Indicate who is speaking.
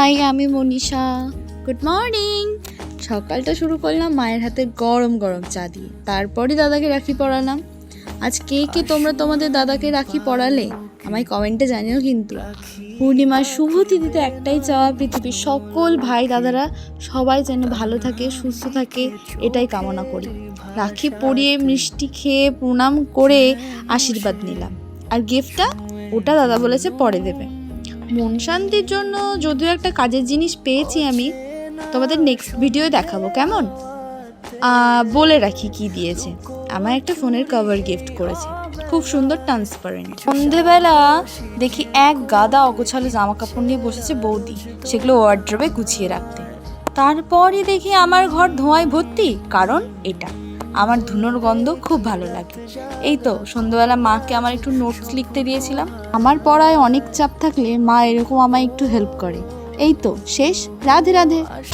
Speaker 1: High, আমি Manisha. Good morning. সকালটা শুরু করলাম মায়ের হাতে গরম গরম চা দিয়ে, তারপরই দাদাকে রাখি পরালাম। আজ কে কে তোমরা তোমাদের দাদাকে রাখি পরালে আমায় কমেন্টে জানিও কিন্তু। পূর্ণিমার শুভ তিথিতে একটাই চাওয়া, পৃথিবীর সকল ভাই দাদারা সবাই যেন ভালো থাকে, সুস্থ থাকে, এটাই কামনা করি। রাখি পরিয়ে মিষ্টি খেয়ে প্রণাম করে আশীর্বাদ নিলাম। আর গিফটটা ওটা দাদা বলেছে পরে দেবে। মন শান্তির জন্য যদিও একটা কাজের জিনিস পেয়েছি আমি, তোমাদের নেক্সট ভিডিও দেখাবো কেমন। বলে রাখি কি দিয়েছে। আমার একটা ফোনের কভার গিফট করেছে, খুব সুন্দর ট্রান্সপারেন্ট। সন্ধেবেলা দেখি এক গাদা অগোছালো জামা কাপড় নিয়ে বসেছে বৌদি, সেগুলো ওয়ার্ড্রবে গুছিয়ে রাখতে। তারপরই দেখি আমার ঘর ধোঁয়ায় ভর্তি, কারণ এটা আমার ধুনোর গন্ধ খুব ভালো লাগে। এই তো সন্ধ্যাবেলা মাকে আমার একটু নোটস লিখতে দিয়েছিলাম। আমার পড়ায় অনেক চাপ থাকলে মা এরকম আমায় একটু হেল্প করে। এই তো শেষ। রাধে রাধে।